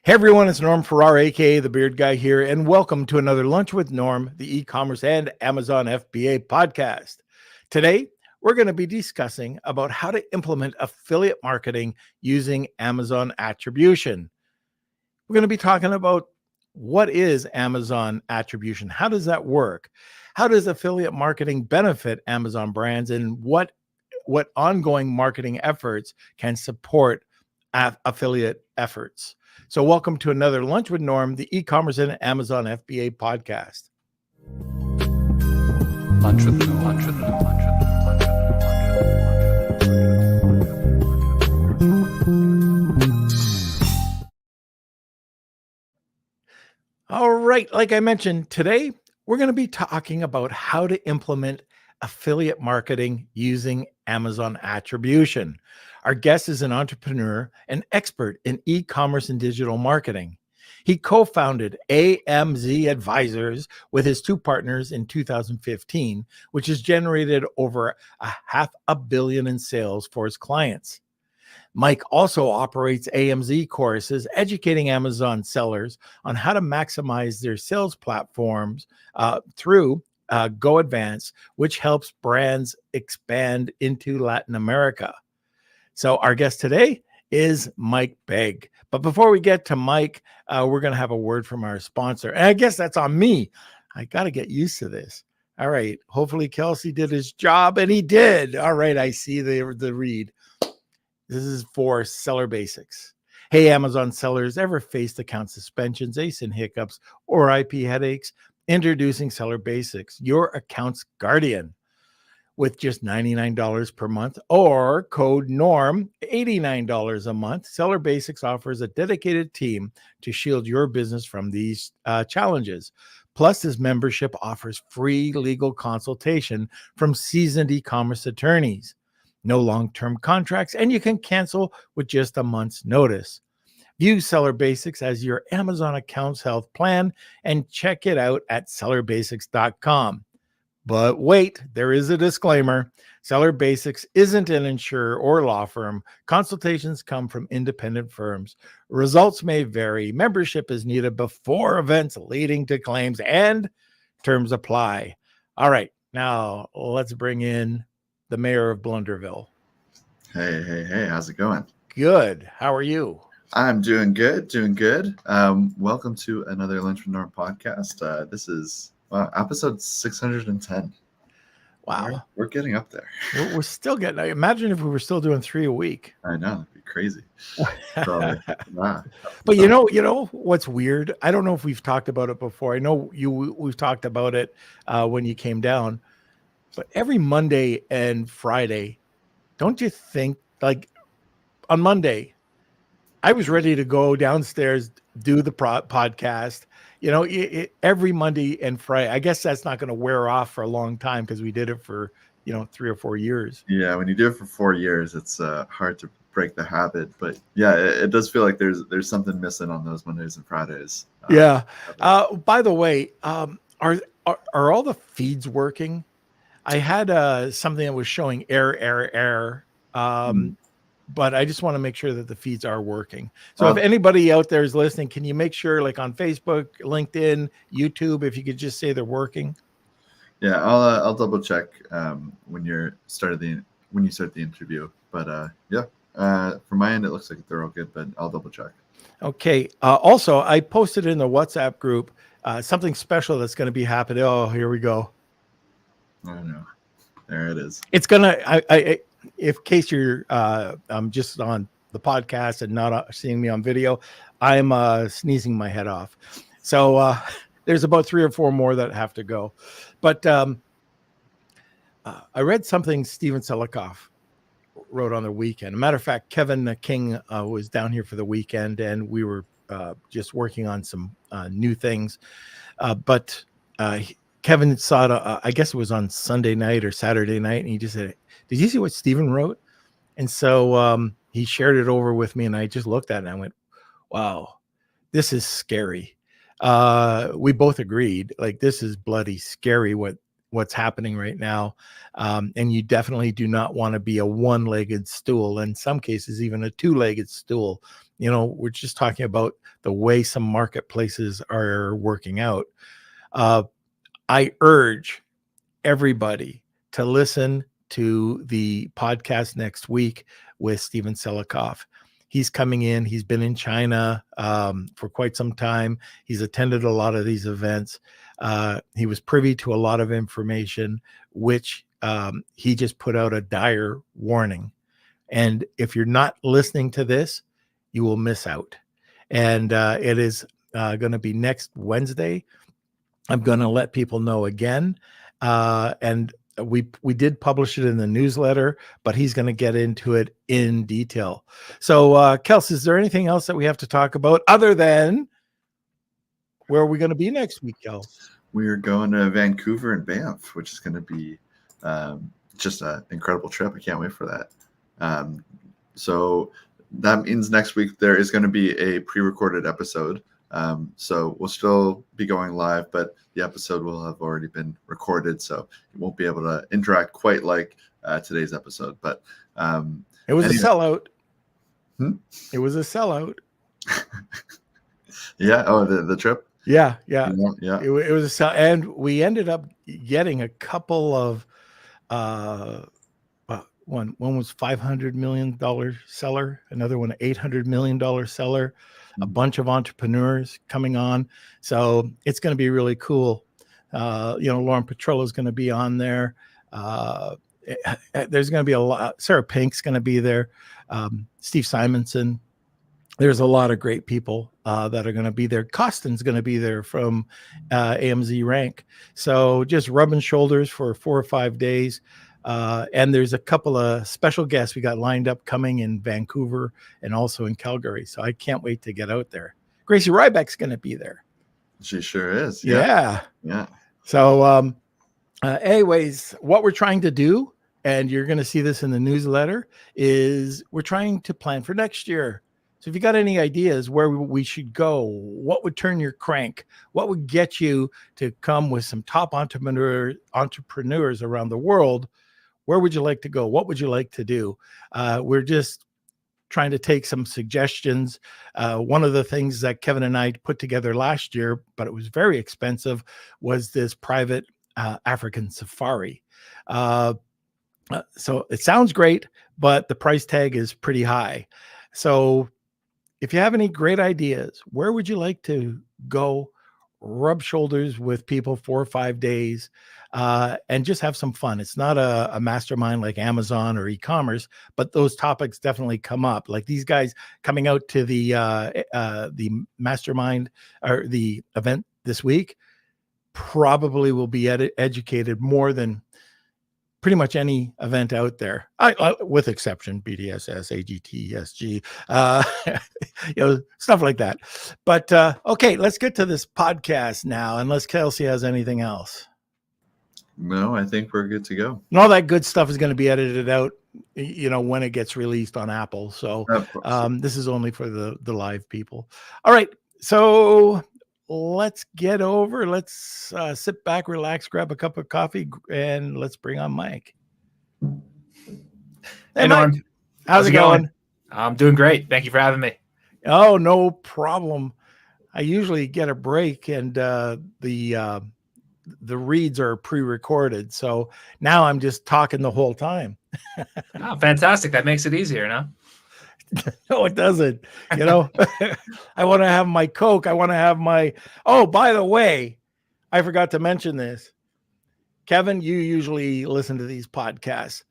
Hey everyone, it's Norm Farrar, aka the Beard Guy here, and welcome to another Lunch with Norm, the e-commerce and Amazon FBA podcast. Today, we're going to be discussing about how to implement affiliate marketing using Amazon Attribution. We're going to be talking about what is Amazon Attribution, how does that work, how does affiliate marketing benefit Amazon brands, and what ongoing marketing efforts can support affiliate efforts. So welcome to another Lunch with Norm, the e-commerce and Amazon FBA podcast. Lunch with Norm. Lunch with Norm. Lunch with Norm. All right, like I mentioned, today we're going to be talking about how to implement affiliate marketing using Amazon Attribution. Our guest is an entrepreneur and expert in e-commerce and digital marketing. He co-founded AMZ Advisors with his two partners in 2015, which has generated over $500 million in sales for his clients. Mike also operates AMZ courses, educating Amazon sellers on how to maximize their sales platforms through Go Advance, which helps brands expand into Latin America. So our guest today is Mike Begg. But before we get to Mike, we're going to have a word from our sponsor. And I guess that's on me. I got to get used to this. All right. Hopefully Kelsey did his job, and he did. All right. I see the read. This is for Seller Basics. Hey, Amazon sellers, ever faced account suspensions, ASIN hiccups, or IP headaches? Introducing Seller Basics, your account's guardian. With just $99 per month or code NORM, $89 a month, Seller Basics offers a dedicated team to shield your business from these challenges. Plus, this membership offers free legal consultation from seasoned e-commerce attorneys. No long-term contracts, and you can cancel with just a month's notice. View Seller Basics as your Amazon account's health plan and check it out at sellerbasics.com. But wait, there is a disclaimer. Seller Basics isn't an insurer or law firm. Consultations come from independent firms. Results may vary. Membership is needed before events leading to claims, and terms apply. All right, now let's bring in the mayor of Blunderville. Hey, how's it going? Good. How are you? I'm doing good. Welcome to another Lunch with Norm podcast. This is episode 610. Wow. We're getting up there. We're still getting, imagine if we were still doing 3 a week. I know, that'd be crazy. So, But you know what's weird? I don't know if we've talked about it before. I know we've talked about it when you came down, but every Monday and Friday, don't you think, like on Monday, I was ready to go downstairs, do the podcast. You know, every Monday and Friday. I guess that's not going to wear off for a long time because we did it for 3 or 4 years. Yeah, when you do it for 4 years, it's hard to break the habit. But yeah, it does feel like there's something missing on those Mondays and Fridays. Yeah. By the way, are all the feeds working? I had something that was showing error. But I just want to make sure that the feeds are working. So if anybody out there is listening, can you make sure, like on Facebook, LinkedIn, YouTube, if you could just say they're working? Yeah, I'll double check when you start the interview. But from my end, it looks like they're all good, but I'll double check. Okay. Also, I posted in the WhatsApp group something special that's going to be happening. Oh, here we go. Oh no, there it is. It's gonna. In case you're just on the podcast and not seeing me on video, I'm sneezing my head off. So there's about 3 or 4 more that have to go. But I read something Steven Selikoff wrote on the weekend. As a matter of fact, Kevin King was down here for the weekend, and we were just working on some new things. But Kevin saw it, I guess it was on Sunday night or Saturday night, and he just said, "Did you see what Steven wrote?" And so he shared it over with me, and I just looked at it and I went, wow, this is scary. We both agreed, like, this is bloody scary what's happening right now. And you definitely do not want to be a one-legged stool, in some cases even a two-legged stool, we're just talking about the way some marketplaces are working out. I urge everybody to listen to the podcast next week with Steven Selikoff. He's coming in. He's been in China for quite some time. He's attended a lot of these events. He was privy to a lot of information, which he just put out a dire warning. And if you're not listening to this, you will miss out. And it is going to be next Wednesday. I'm going to let people know again. And we did publish it in the newsletter, but he's going to get into it in detail. So, Kels, is there anything else that we have to talk about other than where are we going to be next week, Kels? We're going to Vancouver and Banff, which is going to be just an incredible trip. I can't wait for that. So that means next week there is going to be a pre-recorded episode. So we'll still be going live, but the episode will have already been recorded, so you won't be able to interact quite like today's episode. But it was a sellout. It was a sellout. Yeah. Oh, the trip. Yeah. It was a sell, and we ended up getting a couple of one was $500 million seller, another one $800 million seller. A bunch of entrepreneurs coming on. So it's going to be really cool. Lauren Petrillo is going to be on there. There's going to be a lot. Sarah Pink's going to be there. Steve Simonson. There's a lot of great people that are going to be there. Costin's going to be there from AMZ Rank. So just rubbing shoulders for 4 or 5 days. And there's a couple of special guests we got lined up coming in Vancouver and also in Calgary. So I can't wait to get out there. Gracie Ryback's going to be there. She sure is. Yeah. So anyways, what we're trying to do, and you're going to see this in the newsletter, is we're trying to plan for next year. So if you got any ideas where we should go, what would turn your crank, what would get you to come with some top entrepreneurs around the world, where would you like to go? What would you like to do? We're just trying to take some suggestions. One of the things that Kevin and I put together last year, but it was very expensive, was this private African safari. So it sounds great, but the price tag is pretty high. So if you have any great ideas, where would you like to go, rub shoulders with people 4 or 5 days, and just have some fun? It's not a mastermind like Amazon or e-commerce, but those topics definitely come up. Like these guys coming out to the mastermind or the event this week probably will be educated more than pretty much any event out there, with exception BDSS, AGT, SG, stuff like that. But okay, let's get to this podcast now, unless Kelsey has anything else. No, I think we're good to go. And all that good stuff is going to be edited out, when it gets released on Apple. So this is only for the live people. All right, so let's get over. Let's sit back, relax, grab a cup of coffee, and let's bring on Mike. Hey, Norm. How's it going? I'm doing great. Thank you for having me. Oh, no problem. I usually get a break, and the reads are pre-recorded. So now I'm just talking the whole time. Oh, fantastic. That makes it easier, no? No, it doesn't. I want to have my Coke. I want to have my, oh, by the way, I forgot to mention this. Kevin, you usually listen to these podcasts.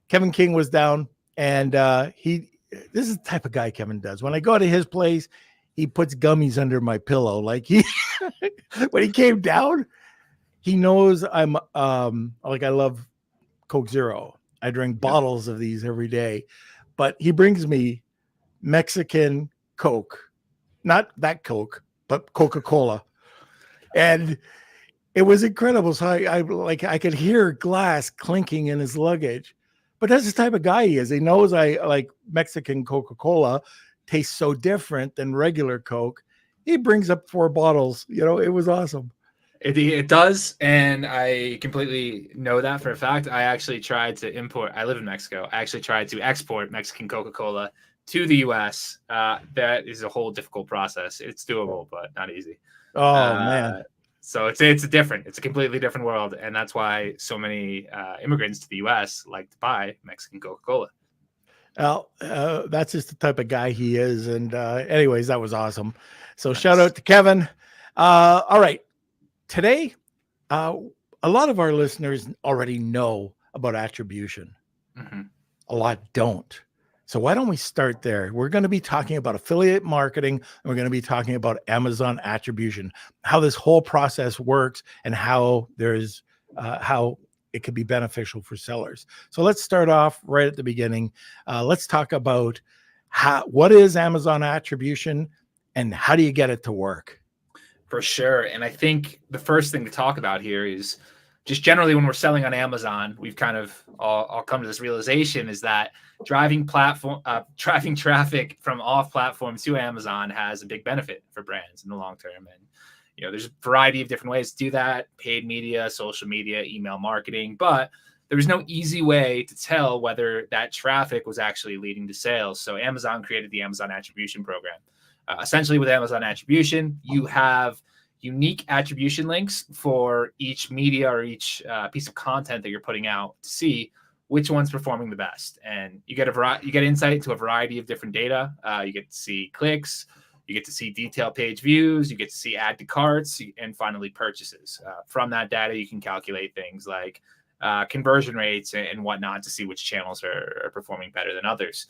Kevin King was down, and this is the type of guy Kevin does. When I go to his place, he puts gummies under my pillow. Like when he came down, he knows I'm I love Coke Zero. I drink bottles of these every day. But he brings me Mexican Coke, not that Coke, but Coca-Cola. And it was incredible. So I could hear glass clinking in his luggage. But that's the type of guy he is. He knows I like Mexican Coca-Cola tastes so different than regular Coke. He brings up 4 bottles. It was awesome. It does, and I completely know that for a fact. I actually tried to import. I live in Mexico. I actually tried to export Mexican Coca-Cola to the US, that is a whole difficult process. It's doable, but not easy. Oh man. So it's a completely different world, and that's why so many immigrants to the U.S. like to buy Mexican Coca-Cola. Well, that's just the type of guy he is. And anyways, that was awesome. So Nice. shout out to Kevin. All right. Today, a lot of our listeners already know about attribution. Mm-hmm. A lot don't. So why don't we start there? We're going to be talking about affiliate marketing, and we're going to be talking about Amazon attribution, how this whole process works, and how how it could be beneficial for sellers. So let's start off right at the beginning. Let's talk about what is Amazon attribution and how do you get it to work? For sure. And I think the first thing to talk about here is just generally when we're selling on Amazon, we've kind of all come to this realization is that driving traffic from off platform to Amazon has a big benefit for brands in the long term. And, there's a variety of different ways to do that: paid media, social media, email marketing. But there was no easy way to tell whether that traffic was actually leading to sales. So Amazon created the Amazon Attribution program. Essentially, with Amazon Attribution, you have unique attribution links for each media or each piece of content that you're putting out to see which one's performing the best. And you get insight into a variety of different data. You get to see clicks, you get to see detailed page views, you get to see add to carts, and finally purchases. From that data, you can calculate things like conversion rates and whatnot to see which channels are performing better than others.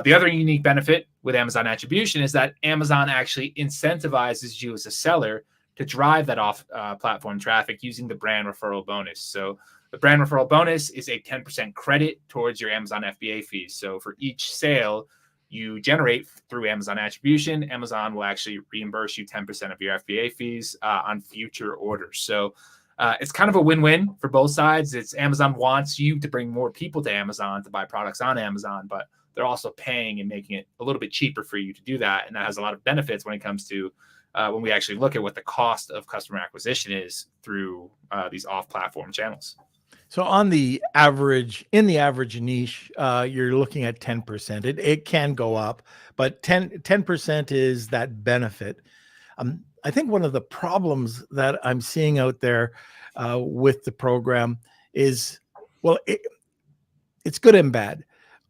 The other unique benefit with Amazon Attribution is that Amazon actually incentivizes you as a seller to drive that off-platform traffic using the brand referral bonus. So the brand referral bonus is a 10% credit towards your Amazon FBA fees. So for each sale you generate through Amazon Attribution, Amazon will actually reimburse you 10% of your FBA fees on future orders. So it's kind of a win-win for both sides. It's Amazon wants you to bring more people to Amazon to buy products on Amazon, but they're also paying and making it a little bit cheaper for you to do that. And that has a lot of benefits when it comes to when we actually look at what the cost of customer acquisition is through these off-platform channels. So in the average niche, you're looking at 10%. It can go up, but 10% is that benefit. I think one of the problems that I'm seeing out there with the program is, well, it's good and bad.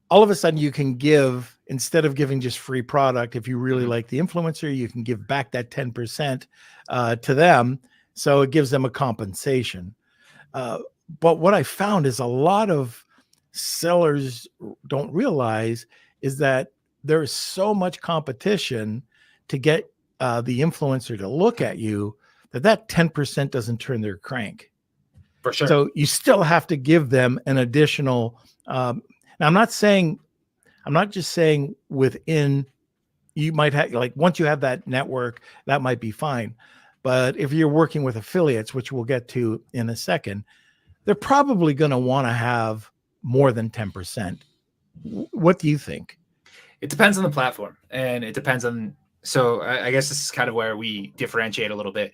All of a sudden you can give, instead of giving just free product, if you really like the influencer, you can give back that 10% to them. So it gives them a compensation. But what I found is a lot of sellers don't realize is that there is so much competition to get the influencer to look at you that 10% doesn't turn their crank. For sure. So you still have to give them an additional. Now I'm not just saying within, you might have, like, once you have that network, that might be fine. But if you're working with affiliates, which we'll get to in a second, they're probably going to want to have more than 10%. What do you think? It depends on the platform, and it depends on, so I guess this is kind of where we differentiate a little bit.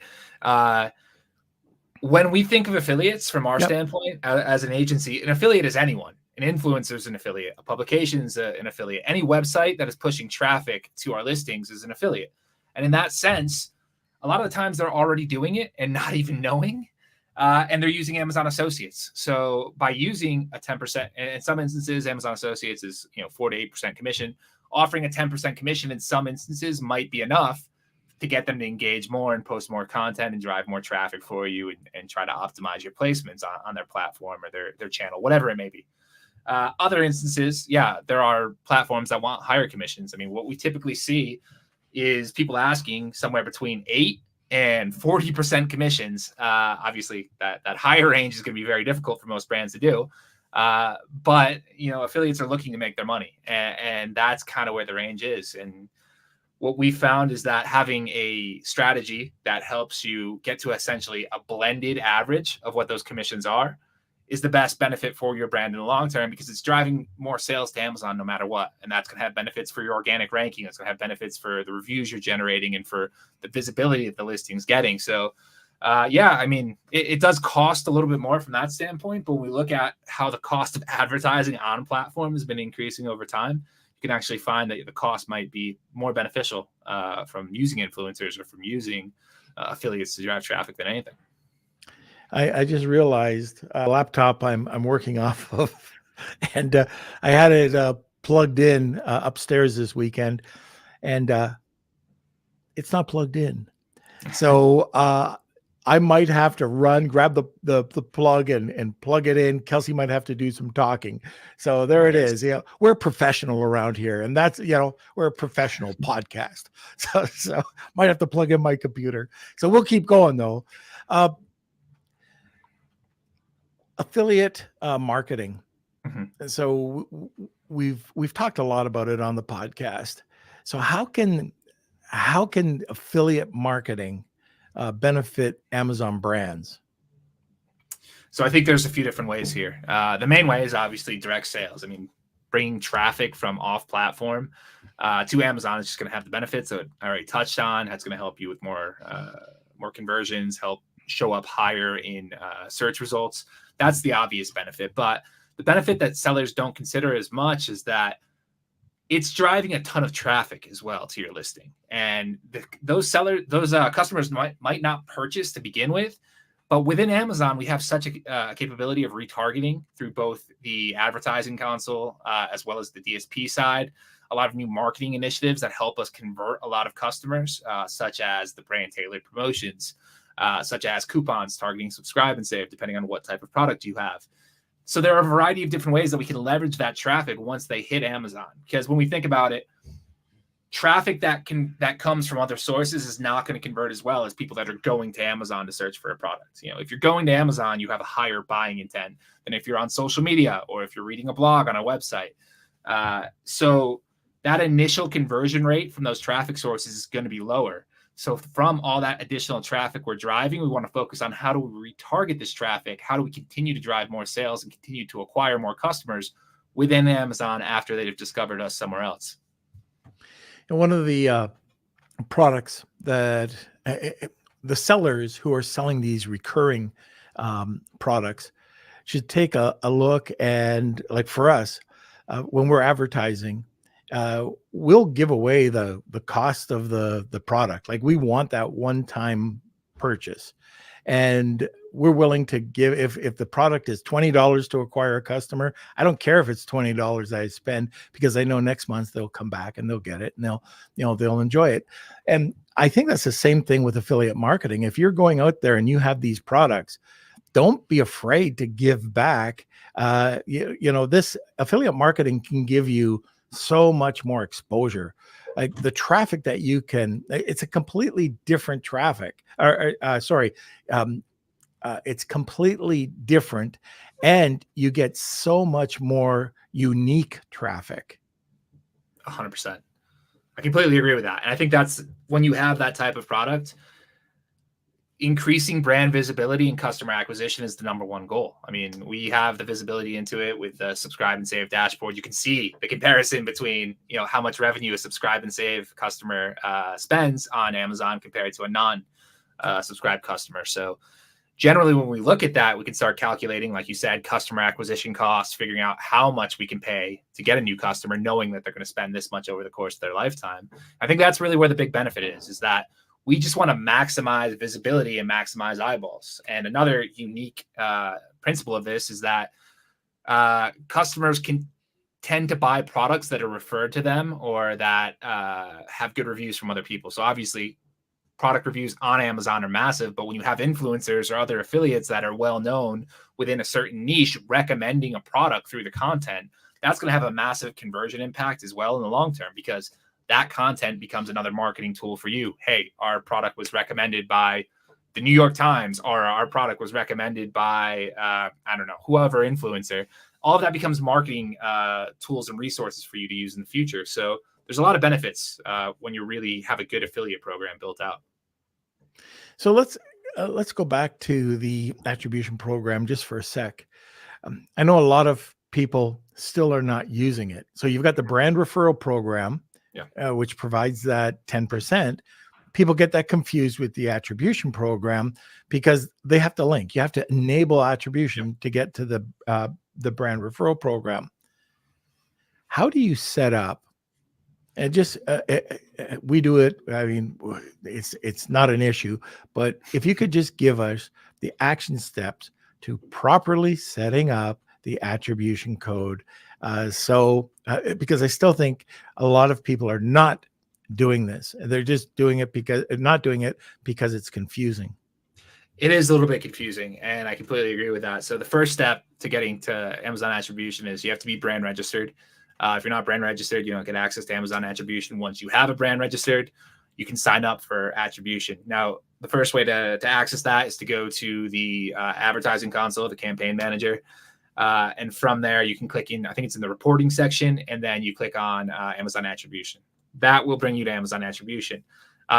When we think of affiliates from our standpoint as an agency, an affiliate is anyone. An influencer is an affiliate. A publication is an affiliate. Any website that is pushing traffic to our listings is an affiliate. And in that sense, a lot of the times they're already doing it and not even knowing. And they're using Amazon Associates. So by using a 10%, and in some instances, Amazon Associates is 4 to 8% commission. Offering a 10% commission in some instances might be enough to get them to engage more and post more content and drive more traffic for you and try to optimize your placements on their platform or their channel, whatever it may be. Other instances, there are platforms that want higher commissions. I mean, what we typically see is people asking somewhere between 8 and 40% commissions. Obviously, that higher range is going to be very difficult for most brands to do. But affiliates are looking to make their money, and that's kind of where the range is. And what we found is that having a strategy that helps you get to essentially a blended average of what those commissions are is the best benefit for your brand in the long term, because it's driving more sales to Amazon no matter what. And that's going to have benefits for your organic ranking. It's going to have benefits for the reviews you're generating and for the visibility that the listing's getting. So I mean, it does cost a little bit more from that standpoint, but when we look at how the cost of advertising on platform has been increasing over time, you you can actually find that the cost might be more beneficial from using influencers or from using affiliates to drive traffic than anything. I just realized a laptop I'm working off of, and I had it plugged in upstairs this weekend, and it's not plugged in. So I might have to run, grab the plug and plug it in. Kelsey might have to do some talking. So there it is. We're professional around here, and that's, we're a professional podcast. So might have to plug in my computer. So we'll keep going though. Affiliate marketing. Mm-hmm. So we've talked a lot about it on the podcast. So how can affiliate marketing benefit Amazon brands? So I think there's a few different ways here. The main way is obviously direct sales. I mean, bringing traffic from off platform to Amazon is just going to have the benefits that I already touched on. That's going to help you with more conversions, help show up higher in search results. That's the obvious benefit. But the benefit that sellers don't consider as much is that it's driving a ton of traffic as well to your listing. And those customers might not purchase to begin with, but within Amazon, we have such a capability of retargeting through both the advertising console as well as the DSP side. A lot of new marketing initiatives that help us convert a lot of customers, such as the brand tailored promotions, such as coupons targeting subscribe and save, depending on what type of product you have. So there are a variety of different ways that we can leverage that traffic once they hit Amazon. Because when we think about it, traffic that comes from other sources is not going to convert as well as people that are going to Amazon to search for a product. If you're going to Amazon, you have a higher buying intent than if you're on social media or if you're reading a blog on a website. So that initial conversion rate from those traffic sources is going to be lower. So from all that additional traffic we're driving, we want to focus on how do we retarget this traffic? How do we continue to drive more sales and continue to acquire more customers within Amazon after they've discovered us somewhere else? And one of the products that the sellers who are selling these recurring products should take a look, and like for us, when we're advertising, we'll give away the cost of the product. Like we want that one-time purchase, and we're willing to give, if the product is $20 to acquire a customer, I don't care if it's $20 that I spend, because I know next month they'll come back and they'll get it and they'll enjoy it. And I think that's the same thing with affiliate marketing. If you're going out there and you have these products, don't be afraid to give back. This affiliate marketing can give you so much more exposure. Like the traffic that you can, it's a completely different traffic. It's completely different, and you get so much more unique traffic. 100%. I completely agree with that. And I think that's when you have that type of product, increasing brand visibility and customer acquisition is the number one goal. I mean, we have the visibility into it with the subscribe and save dashboard. You can see the comparison between, how much revenue a subscribe and save customer spends on Amazon compared to a non-subscribed customer. So generally, when we look at that, we can start calculating, like you said, customer acquisition costs, figuring out how much we can pay to get a new customer, knowing that they're going to spend this much over the course of their lifetime. I think that's really where the big benefit is that we just want to maximize visibility and maximize eyeballs. And another unique principle of this is that customers can tend to buy products that are referred to them or that have good reviews from other people. So obviously, product reviews on Amazon are massive, but when you have influencers or other affiliates that are well known within a certain niche recommending a product through the content, that's going to have a massive conversion impact as well in the long term, because that content becomes another marketing tool for you. Hey, our product was recommended by the New York Times, or our product was recommended by, whoever influencer. All of that becomes marketing tools and resources for you to use in the future. So there's a lot of benefits when you really have a good affiliate program built out. So let's go back to the attribution program just for a sec. I know a lot of people still are not using it. So you've got the brand referral program, which provides that 10%. People get that confused with the attribution program because they have to link. You have to enable attribution to get to the brand referral program. How do you set up And just we do it. I mean, it's not an issue, but if you could just give us the action steps to properly setting up the attribution code, because I still think a lot of people are not doing this. They're just doing it because not doing it because it's confusing. It is a little bit confusing, and I completely agree with that. So the first step to getting to Amazon attribution is you have to be brand registered. If you're not brand registered, you don't get access to Amazon attribution. Once you have a brand registered, you can sign up for attribution. Now, the first way to access that is to go to the advertising console, the campaign manager. And from there, you can click in, I think it's in the reporting section, and then you click on Amazon attribution. That will bring you to Amazon attribution.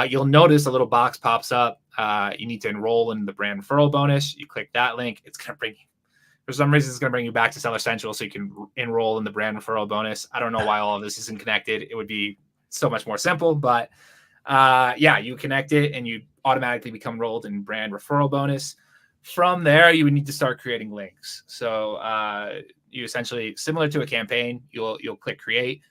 You'll notice a little box pops up. You need to enroll in the brand referral bonus. You click that link. It's going to bring you, for some reason, it's going to bring you back to Seller Central so you can enroll in the brand referral bonus. I don't know why all of this isn't connected. It would be so much more simple, but yeah, you connect it and you automatically become enrolled in brand referral bonus. From there, you would need to start creating links. So you essentially, similar to a campaign, you'll click create.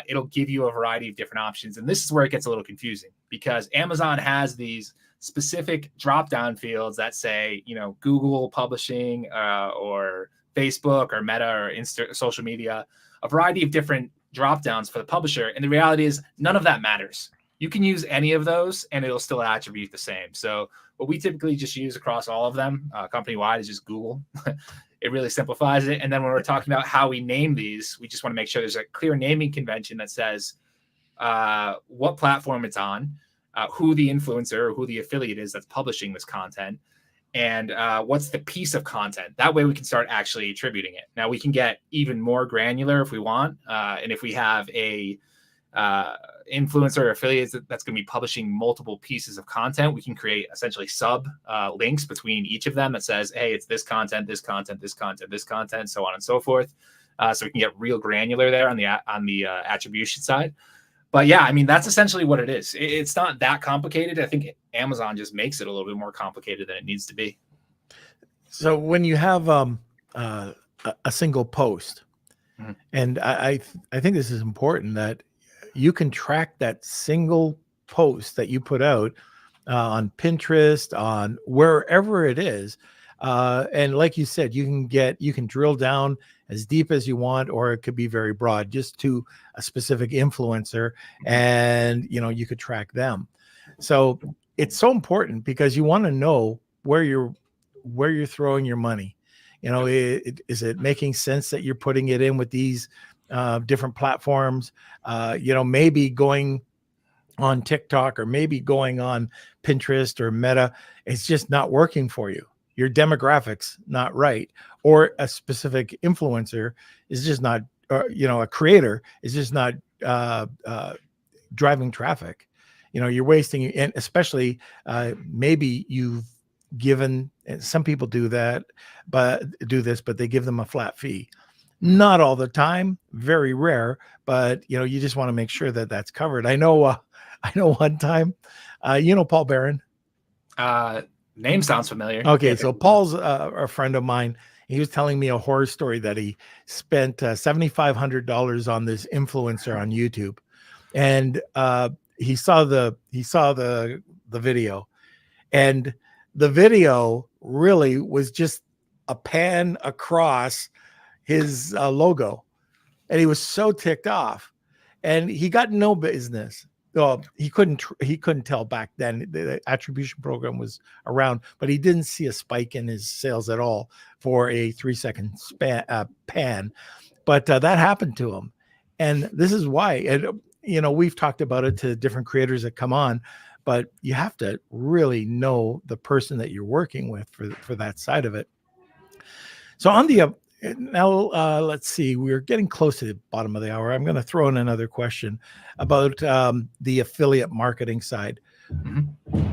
It'll give you a variety of different options. And this is where it gets a little confusing because Amazon has these specific drop-down fields that say, Google publishing or Facebook or Meta or social media, a variety of different drop-downs for the publisher. And the reality is none of that matters. You can use any of those and it'll still attribute the same. So what we typically just use across all of them company-wide is just Google. It really simplifies it. And then when we're talking about how we name these, we just want to make sure there's a clear naming convention that says what platform it's on, who the influencer or who the affiliate is that's publishing this content, and what's the piece of content. That way we can start actually attributing it. Now we can get even more granular if we want. And if we have a influencer or affiliates that's going to be publishing multiple pieces of content, we can create essentially sub links between each of them that says, hey, it's this content, this content, this content, this content, so on and so forth. So we can get real granular there on the attribution side. But yeah, I mean, that's essentially what it is. It's not that complicated. I think Amazon just makes it a little bit more complicated than it needs to be. So when you have a single post, and I think this is important that you can track that single post that you put out on Pinterest, on wherever it is. And like you said, you can drill down as deep as you want, or it could be very broad just to a specific influencer, and you could track them. So it's so important because you want to know where you're throwing your money. Is it making sense that you're putting it in with these different platforms? Maybe going on TikTok or maybe going on Pinterest or Meta, it's just not working for you. Your demographics not right, or a specific influencer is just not, a creator is just not driving traffic. You're wasting, and especially maybe you've given, some people do this, but they give them a flat fee. Not all the time, very rare, but you just want to make sure that that's covered. I know one time, Paul Barron. Name sounds familiar. Okay, so Paul's a friend of mine. He was telling me a horror story that he spent $7,500 on this influencer on YouTube, and he saw the video, and the video really was just a pan across his logo, and he was so ticked off, and he got no business. Well, he couldn't tell back then. The attribution program was around, but he didn't see a spike in his sales at all for a 3-second pan. But that happened to him, and this is why. And we've talked about it to different creators that come on, but you have to really know the person that you're working with for that side of it. So on the now, let's see, we're getting close to the bottom of the hour. I'm going to throw in another question about the affiliate marketing side. Mm-hmm.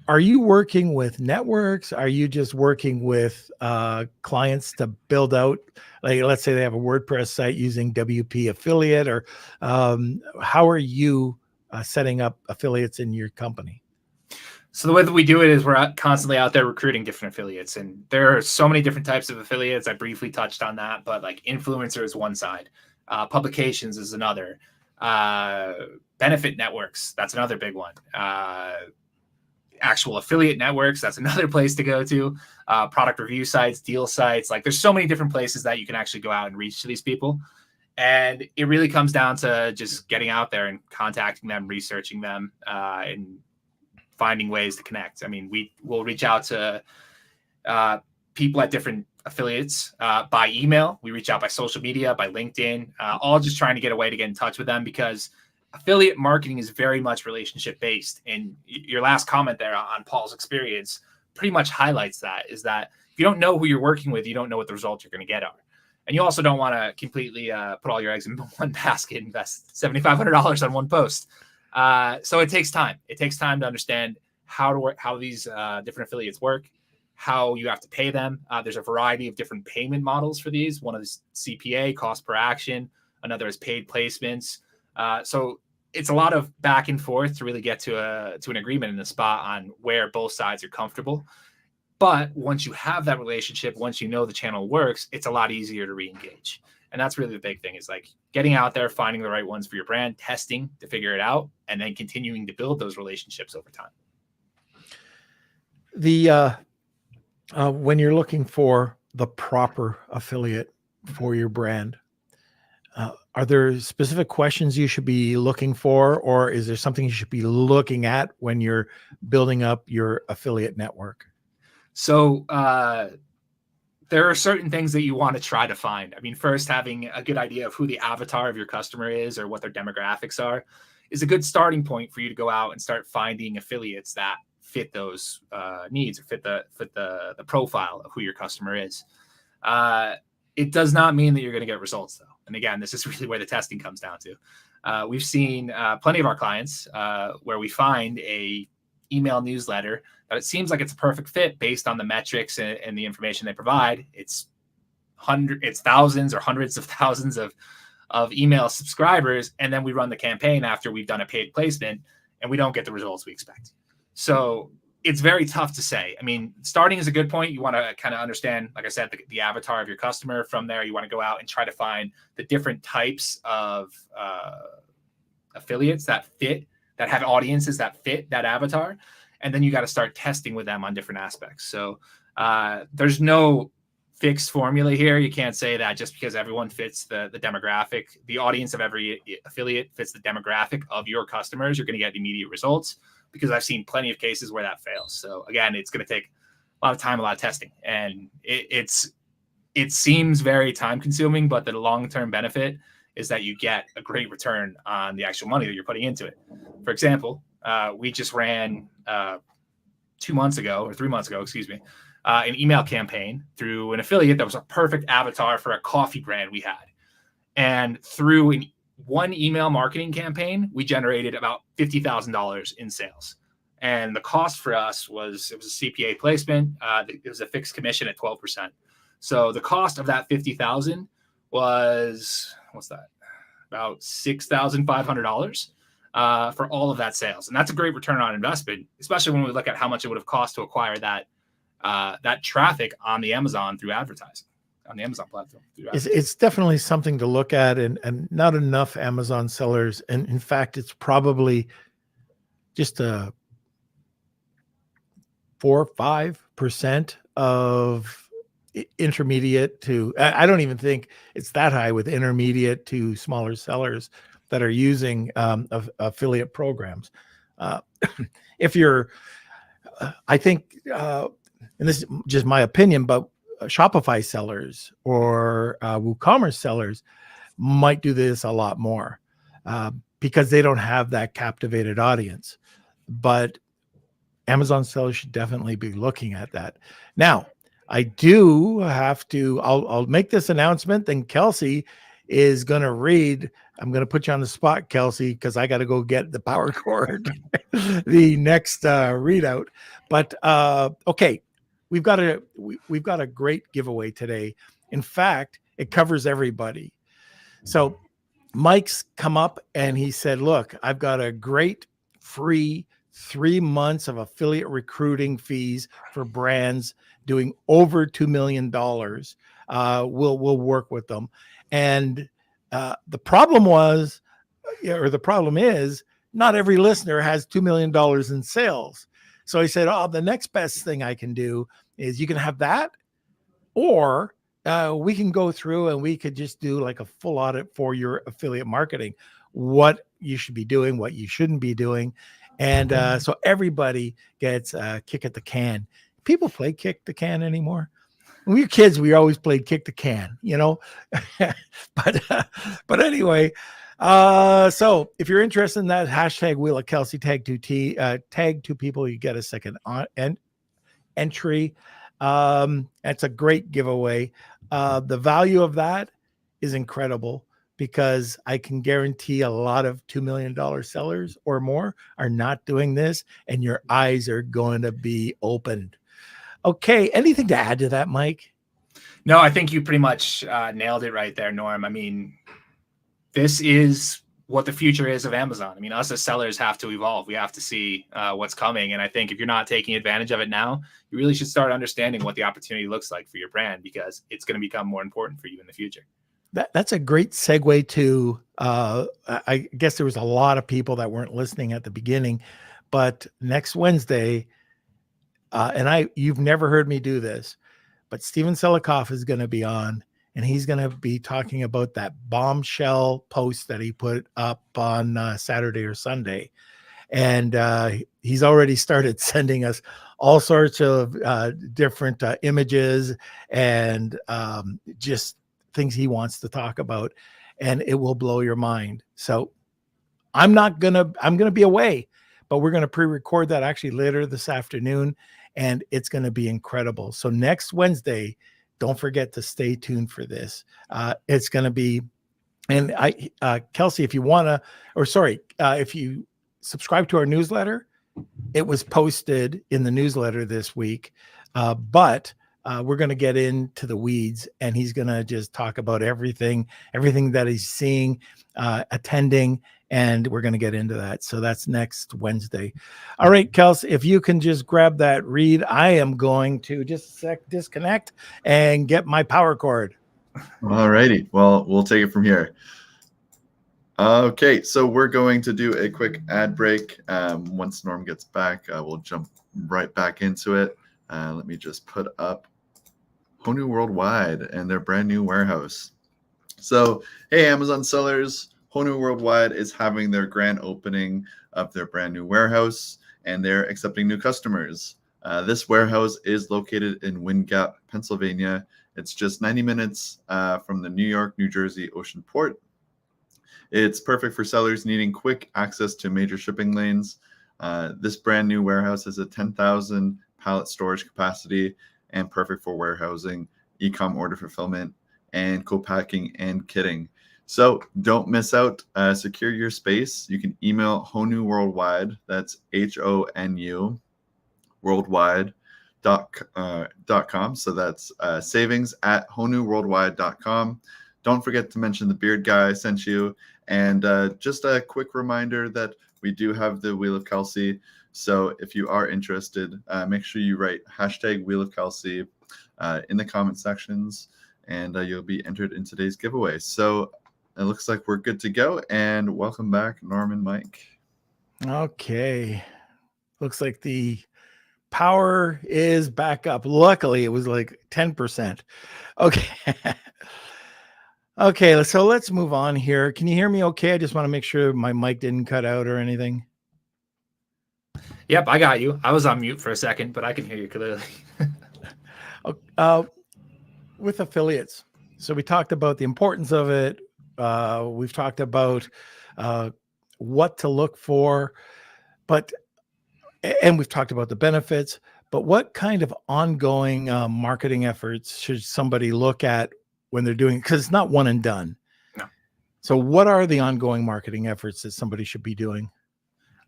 Are you working with networks? Are you just working with clients to build out, like, let's say they have a WordPress site using WP Affiliate, or how are you setting up affiliates in your company? So the way that we do it is we're constantly out there recruiting different affiliates, and there are so many different types of affiliates. I briefly touched on that, but like influencer is one side, publications is another. Benefit networks, that's another big one. Actual affiliate networks, that's another place to go to. Product review sites, deal sites. Like there's so many different places that you can actually go out and reach to these people. And it really comes down to just getting out there and contacting them, researching them, and finding ways to connect. I mean, we will reach out to people at different affiliates by email. We reach out by social media, by LinkedIn, all just trying to get a way to get in touch with them, because affiliate marketing is very much relationship based. And your last comment there on Paul's experience pretty much highlights that, is that if you don't know who you're working with, you don't know what the results you're going to get are. And you also don't want to completely put all your eggs in one basket, invest $7,500 on one post. So it takes time. It takes time to understand how these different affiliates work, how you have to pay them. There's a variety of different payment models for these. One is CPA, cost per action. Another is paid placements. So it's a lot of back and forth to really get to an agreement in a spot on where both sides are comfortable. But once you have that relationship, once you know the channel works, it's a lot easier to re-engage. And that's really the big thing, is like getting out there, finding the right ones for your brand, testing to figure it out, and then continuing to build those relationships over time. When you're looking for the proper affiliate for your brand, are there specific questions you should be looking for, or is there something you should be looking at when you're building up your affiliate network? So there are certain things that you want to try to find. I mean, first, having a good idea of who the avatar of your customer is or what their demographics are is a good starting point for you to go out and start finding affiliates that fit those needs, or fit the profile of who your customer is. It does not mean that you're going to get results, though. And again, this is really where the testing comes down to. We've seen plenty of our clients where we find a email newsletter that it seems like it's a perfect fit based on the metrics and the information they provide. It's thousands or hundreds of thousands of email subscribers. And then we run the campaign after we've done a paid placement and we don't get the results we expect. So it's very tough to say. I mean, starting is a good point. You want to kind of understand, like I said, the avatar of your customer. From there, you want to go out and try to find the different types of affiliates that have audiences that fit that avatar. And then you got to start testing with them on different aspects. So there's no fixed formula here. You can't say that just because everyone fits the demographic, the audience of every affiliate fits the demographic of your customers, you're going to get immediate results, because I've seen plenty of cases where that fails. So again, it's going to take a lot of time, a lot of testing, and it seems very time consuming, but the long-term benefit is that you get a great return on the actual money that you're putting into it. For example, we just ran 3 months ago, an email campaign through an affiliate that was a perfect avatar for a coffee brand we had. And through one email marketing campaign, we generated about $50,000 in sales. And the cost for us was a CPA placement. It was a fixed commission at 12%. So the cost of that $50,000 was, about $6,500 for all of that sales. And that's a great return on investment, especially when we look at how much it would have cost to acquire that traffic on the Amazon through advertising, on the Amazon platform. It's definitely something to look at, and not enough Amazon sellers. And in fact, it's probably just a 4 or 5% of intermediate to, I don't even think it's that high with intermediate to smaller sellers that are using affiliate programs. If you're, I think, and this is just my opinion, but Shopify sellers or WooCommerce sellers might do this a lot more because they don't have that captivated audience. But Amazon sellers should definitely be looking at that. Now, I do have to, I'll make this announcement, then Kelsey is going to read. I'm going to put you on the spot, Kelsey, because I got to go get the power cord, the next readout. But okay, we've got a great giveaway today. In fact, it covers everybody. So Mike's come up and he said, look, I've got a great free 3 months of affiliate recruiting fees for brands doing over $2 million. We'll work with them. And the problem was yeah, or the problem is not every listener has $2 million in sales. So he said, oh, the next best thing I can do is you can have that, or we can go through and we could just do like a full audit for your affiliate marketing, what you should be doing, what you shouldn't be doing. And so everybody gets a kick at the can. People play kick the can anymore. When we were kids, we always played kick the can, you know. But anyway, so if you're interested in that, hashtag Wheel of Kelsey, tag two people, you get a second entry. It's a great giveaway. The value of that is incredible because I can guarantee a lot of $2 million sellers or more are not doing this, and your eyes are going to be opened. Okay. Anything to add to that, Mike? No, I think you pretty much nailed it right there, Norm. I mean, this is what the future is of Amazon. I mean, us as sellers have to evolve. We have to see what's coming. And I think if you're not taking advantage of it now, you really should start understanding what the opportunity looks like for your brand, because it's going to become more important for you in the future. That's a great segue to, I guess there was a lot of people that weren't listening at the beginning, but next Wednesday, and you've never heard me do this, but Steven Selikoff is going to be on, and he's going to be talking about that bombshell post that he put up on Saturday or Sunday. And he's already started sending us all sorts of different images and just things he wants to talk about, and it will blow your mind. So I'm going to be away, but we're going to pre-record that actually later this afternoon, and it's going to be incredible. So next Wednesday, don't forget to stay tuned for this. It's going to be, and Kelsey, if you want to, if you subscribe to our newsletter, it was posted in the newsletter this week, but we're going to get into the weeds, and he's going to just talk about everything that he's seeing, attending, and we're going to get into that. So that's next Wednesday. All right, Kels, if you can just grab that read, I am going to just disconnect and get my power cord. All righty. Well, we'll take it from here. Okay, so we're going to do a quick ad break. Once Norm gets back, we'll jump right back into it. Let me just put up Honu Worldwide and their brand new warehouse. So, hey, Amazon sellers, Honu Worldwide is having their grand opening of their brand new warehouse, and they're accepting new customers. This warehouse is located in Wind Gap, Pennsylvania. It's just 90 minutes from the New York, New Jersey Ocean Port. It's perfect for sellers needing quick access to major shipping lanes. This brand new warehouse has a 10,000 pallet storage capacity and perfect for warehousing, e-com order fulfillment, and co-packing and kitting. So don't miss out. Secure your space. You can email Honu Worldwide. That's HONU worldwide.com. So that's savings at honuworldwide.com. Don't forget to mention the beard guy sent you. And just a quick reminder that we do have the Wheel of Kelsey. So if you are interested, make sure you write hashtag Wheel of Kelsey in the comment sections, and you'll be entered in today's giveaway. So it looks like we're good to go. And welcome back, Norm and Mike. Okay. Looks like the power is back up. Luckily, it was like 10%. Okay. Okay, so let's move on here. Can you hear me okay? I just want to make sure my mic didn't cut out or anything. Yep, I got you. I was on mute for a second, but I can hear you clearly. With affiliates. So we talked about the importance of it. We've talked about what to look for, and we've talked about the benefits, but what kind of ongoing marketing efforts should somebody look at when they're doing, because it's not one and done. No. So what are the ongoing marketing efforts that somebody should be doing?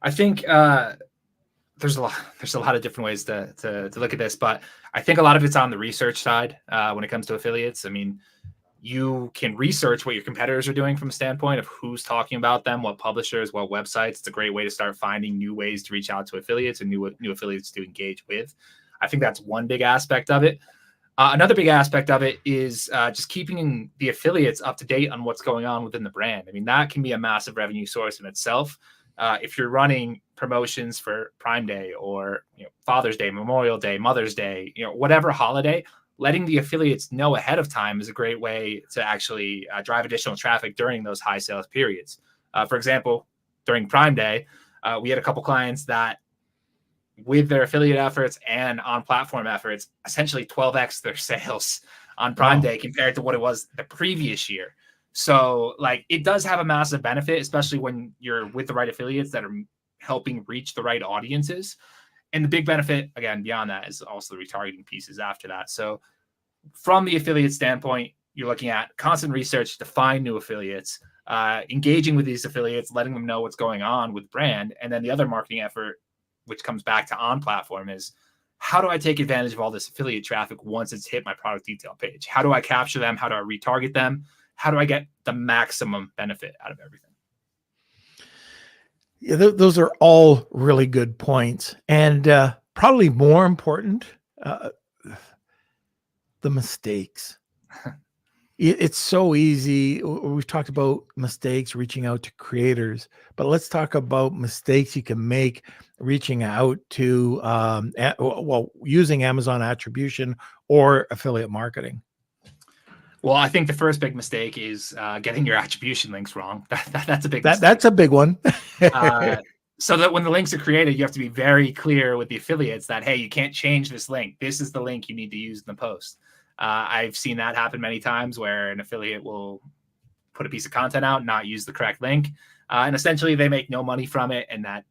I think there's a lot of different ways to look at this, but I think a lot of it's on the research side when it comes to affiliates. I mean, you can research what your competitors are doing from a standpoint of who's talking about them, what publishers, what websites. It's a great way to start finding new ways to reach out to affiliates and new affiliates to engage with. I think that's one big aspect of it. Another big aspect of it is just keeping the affiliates up to date on what's going on within the brand. I mean, that can be a massive revenue source in itself. If you're running promotions for Prime Day or Father's Day, Memorial Day, Mother's Day, whatever holiday, letting the affiliates know ahead of time is a great way to actually drive additional traffic during those high sales periods. For example, during Prime Day, we had a couple clients that, with their affiliate efforts and on platform efforts, essentially 12x their sales on Prime Day compared to what it was the previous year. So like, it does have a massive benefit, especially when you're with the right affiliates that are helping reach the right audiences. And the big benefit, again, beyond that, is also the retargeting pieces after that. So from the affiliate standpoint, you're looking at constant research to find new affiliates, engaging with these affiliates, letting them know what's going on with brand. And then the other marketing effort, which comes back to on platform, is how do I take advantage of all this affiliate traffic once it's hit my product detail page? How do I capture them? How do I retarget them? How do I get the maximum benefit out of everything? Yeah, those are all really good points. And probably more important, the mistakes. It's so easy. We've talked about mistakes, reaching out to creators, but let's talk about mistakes you can make reaching out to, using Amazon attribution or affiliate marketing. Well, I think the first big mistake is getting your attribution links wrong. That's a big mistake. That's a big one. So that when the links are created, you have to be very clear with the affiliates that, hey, you can't change this link. This is the link you need to use in the post. I've seen that happen many times where an affiliate will put a piece of content out, not use the correct link, and essentially they make no money from it. And that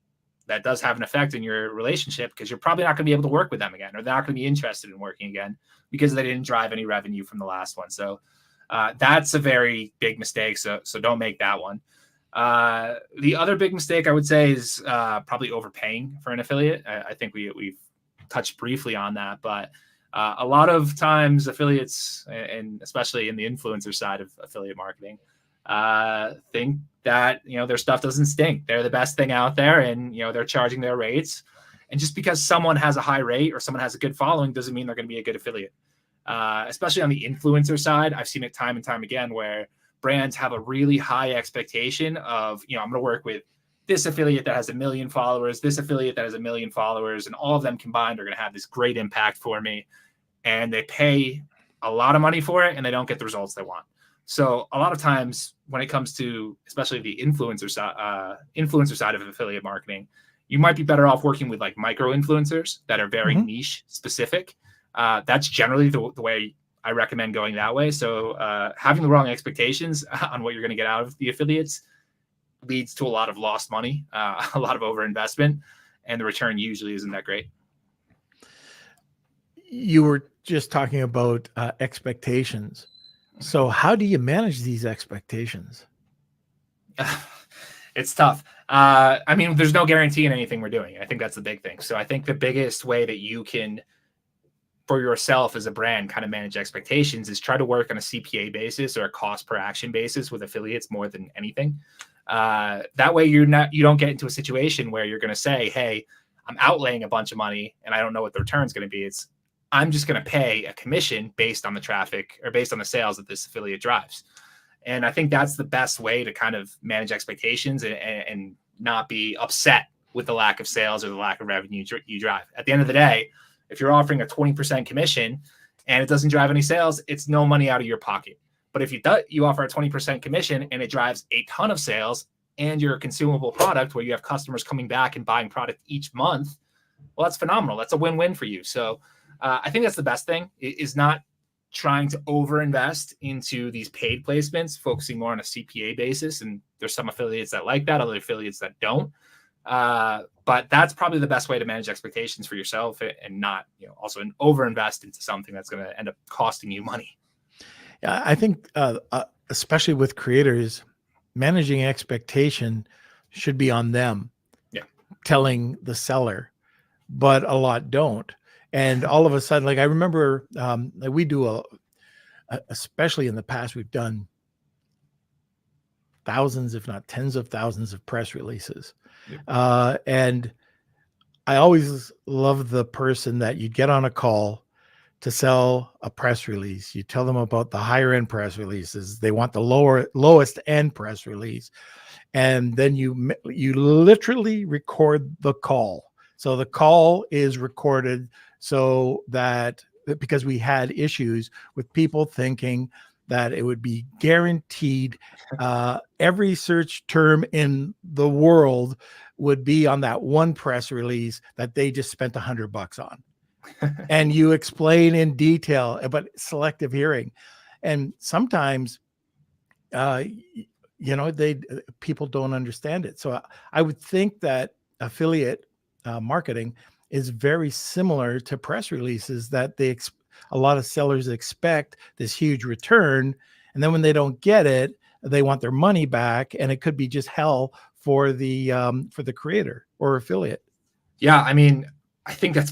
does have an effect in your relationship, because you're probably not going to be able to work with them again, or they're not going to be interested in working again because they didn't drive any revenue from the last one. So that's a very big mistake. So don't make that one. The other big mistake I would say is probably overpaying for an affiliate. I think we've touched briefly on that, but a lot of times affiliates, and especially in the influencer side of affiliate marketing, think that their stuff doesn't stink. They're the best thing out there, and they're charging their rates. And just because someone has a high rate or someone has a good following doesn't mean they're going to be a good affiliate. Especially on the influencer side, I've seen it time and time again where brands have a really high expectation of, I'm going to work with this affiliate that has 1 million followers, this affiliate that has 1 million followers, and all of them combined are going to have this great impact for me. And they pay a lot of money for it, and they don't get the results they want. So a lot of times when it comes to, especially the influencer side of affiliate marketing, you might be better off working with like micro influencers that are very niche specific. That's generally the way I recommend going that way. So having the wrong expectations on what you're going to get out of the affiliates leads to a lot of lost money, a lot of overinvestment, and the return usually isn't that great. You were just talking about expectations. So how do you manage these expectations? It's tough. I mean, there's no guarantee in anything we're doing. I think that's the big thing. So I think the biggest way that you can, for yourself as a brand, kind of manage expectations is try to work on a CPA basis or a cost per action basis with affiliates more than anything. That way you don't get into a situation where you're going to say, hey, I'm outlaying a bunch of money and I don't know what the return's going to be. I'm just going to pay a commission based on the traffic or based on the sales that this affiliate drives. And I think that's the best way to kind of manage expectations and not be upset with the lack of sales or the lack of revenue you drive. At the end of the day, if you're offering a 20% commission and it doesn't drive any sales, it's no money out of your pocket. But if you offer a 20% commission and it drives a ton of sales and you're a consumable product where you have customers coming back and buying product each month, well, that's phenomenal. That's a win-win for you. So I think that's the best thing, is not trying to overinvest into these paid placements, focusing more on a CPA basis. And there's some affiliates that like that, other affiliates that don't. But that's probably the best way to manage expectations for yourself and not, also overinvest into something that's going to end up costing you money. Yeah, I think especially with creators, managing expectation should be on them. Yeah, telling the seller, but a lot don't. And all of a sudden, like I remember, we do especially in the past, we've done thousands, if not tens of thousands of press releases. And I always love the person that you'd get on a call to sell a press release. You tell them about the higher end press releases. They want the lowest end press release. And then you literally record the call. So the call is recorded so that, because we had issues with people thinking that it would be guaranteed every search term in the world would be on that one press release that they just spent $100 on. And you explain in detail about selective hearing. And sometimes, people don't understand it. So I would think that affiliate marketing is very similar to press releases, that a lot of sellers expect this huge return. And then when they don't get it, they want their money back. And it could be just hell for the creator or affiliate. Yeah. I mean, I think that's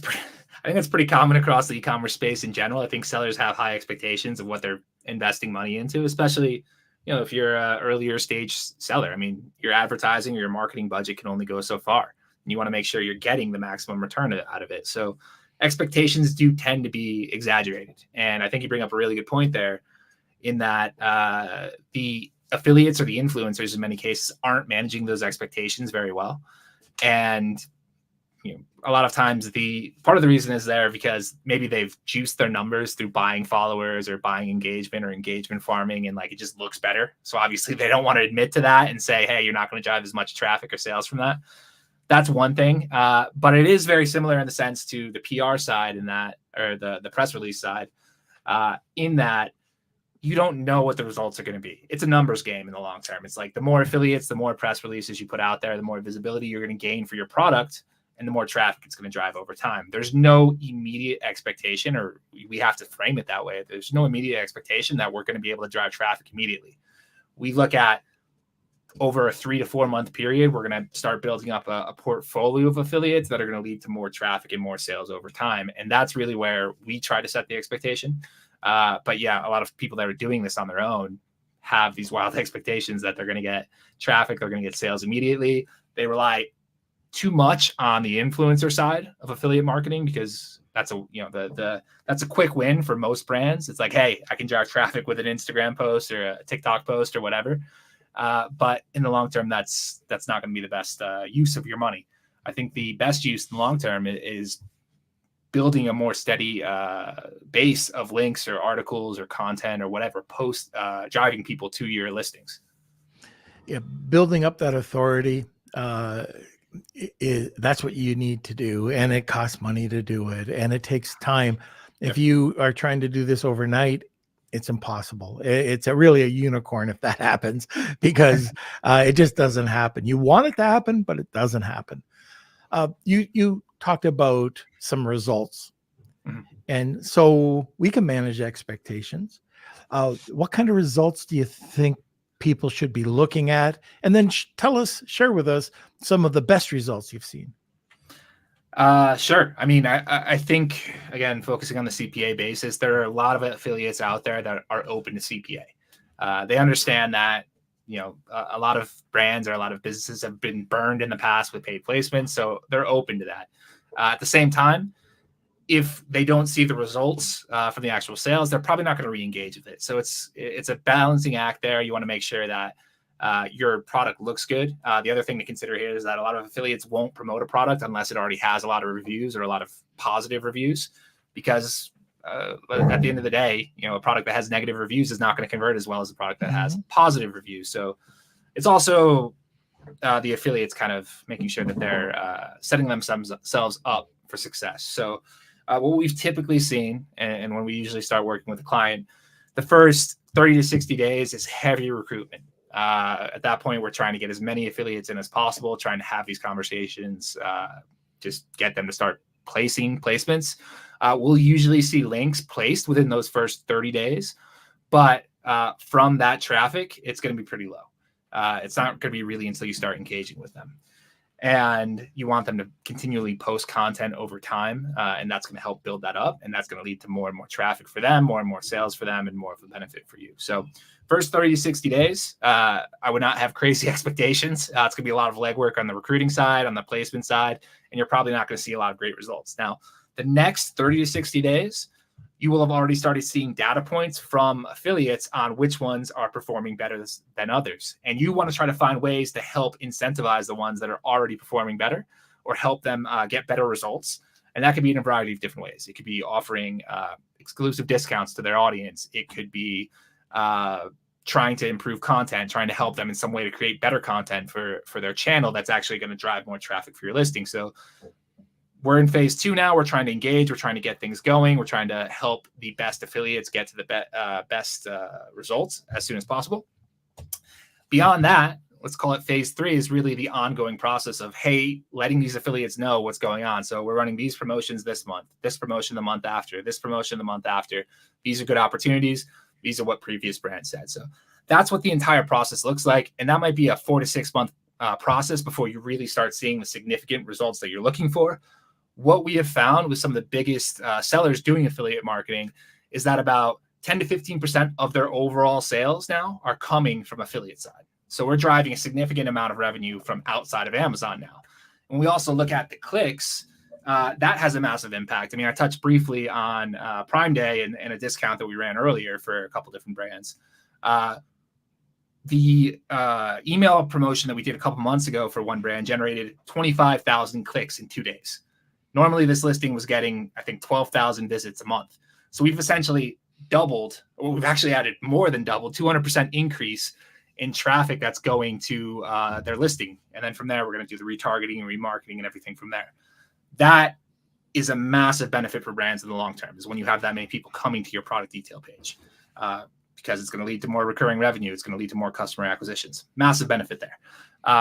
pretty common across the e-commerce space in general. I think sellers have high expectations of what they're investing money into, especially, if you're an earlier stage seller. I mean, your advertising or your marketing budget can only go so far. And you want to make sure you're getting the maximum return out of it. So expectations do tend to be exaggerated. And I think you bring up a really good point there, in that the affiliates or the influencers in many cases aren't managing those expectations very well. And a lot of times part of the reason is there because maybe they've juiced their numbers through buying followers or buying engagement or engagement farming, and it just looks better. So obviously they don't want to admit to that and say, hey, you're not going to drive as much traffic or sales from that. That's one thing. But it is very similar in the sense to the PR side or the press release side, in that you don't know what the results are going to be. It's a numbers game in the long term. It's like the more affiliates, the more press releases you put out there, the more visibility you're going to gain for your product, and the more traffic it's going to drive over time. There's no immediate expectation, or we have to frame it that way. There's no immediate expectation that we're going to be able to drive traffic immediately. We look at over a 3 to 4 month period, we're going to start building up a portfolio of affiliates that are going to lead to more traffic and more sales over time. And that's really where we try to set the expectation. But yeah, a lot of people that are doing this on their own have these wild expectations that they're going to get traffic, they're going to get sales immediately. They rely too much on the influencer side of affiliate marketing, because that's that's a quick win for most brands. It's like, hey, I can drive traffic with an Instagram post or a TikTok post or whatever. But in the long term, that's not going to be the best use of your money. I think the best use in the long term is building a more steady base of links or articles or content or whatever post driving people to your listings. Yeah, building up that authority. That's what you need to do, and it costs money to do it, and it takes time. If you are trying to do this overnight, it's impossible. It's really a unicorn if that happens, because it just doesn't happen. You want it to happen, but it doesn't happen. You talked about some results, and so we can manage expectations. What kind of results do you think people should be looking at? And then share with us some of the best results you've seen. Sure. I mean, I think, again, focusing on the CPA basis, there are a lot of affiliates out there that are open to CPA. They understand that, a lot of brands or a lot of businesses have been burned in the past with paid placements. So they're open to that. At the same time, if they don't see the results from the actual sales, they're probably not going to re-engage with it. So it's a balancing act there. You want to make sure that your product looks good. The other thing to consider here is that a lot of affiliates won't promote a product unless it already has a lot of reviews or a lot of positive reviews, because at the end of the day, a product that has negative reviews is not going to convert as well as a product that has positive reviews. So it's also the affiliates kind of making sure that they're setting themselves up for success. So what we've typically seen, and when we usually start working with a client, the first 30 to 60 days is heavy recruitment. At that point, we're trying to get as many affiliates in as possible, trying to have these conversations, just get them to start placing placements. We'll usually see links placed within those first 30 days, but from that traffic, it's going to be pretty low. It's not going to be really until you start engaging with them. And you want them to continually post content over time, and that's going to help build that up, and that's going to lead to more and more traffic for them, more and more sales for them, and more of a benefit for you. So first 30 to 60 days, I would not have crazy expectations. It's going to be a lot of legwork on the recruiting side, on the placement side, and you're probably not going to see a lot of great results. Now, the next 30 to 60 days, you will have already started seeing data points from affiliates on which ones are performing better than others. And you want to try to find ways to help incentivize the ones that are already performing better, or help them get better results. And that could be in a variety of different ways. It could be offering exclusive discounts to their audience. It could be trying to improve content, trying to help them in some way to create better content for their channel that's actually going to drive more traffic for your listing. So we're in phase 2 now. We're trying to engage. We're trying to get things going. We're trying to help the best affiliates get to the best results as soon as possible. Beyond that, let's call it phase 3, is really the ongoing process of, hey, letting these affiliates know what's going on. So we're running these promotions this month, this promotion the month after, this promotion the month after. These are good opportunities. These are what previous brands said. So that's what the entire process looks like. And that might be a 4 to 6 month process before you really start seeing the significant results that you're looking for. What we have found with some of the biggest sellers doing affiliate marketing is that about 10 to 15% of their overall sales now are coming from affiliate side. So we're driving a significant amount of revenue from outside of Amazon now. When we also look at the clicks, that has a massive impact. I mean, I touched briefly on Prime Day and a discount that we ran earlier for a couple different brands. The email promotion that we did a couple months ago for one brand generated 25,000 clicks in 2 days. Normally, this listing was getting, I think, 12,000 visits a month. So we've essentially doubled, or we've actually added more than double, 200% increase in traffic that's going to their listing. And then from there, we're going to do the retargeting and remarketing and everything from there. That is a massive benefit for brands in the long term, is when you have that many people coming to your product detail page, because it's going to lead to more recurring revenue. It's going to lead to more customer acquisitions. Massive benefit there.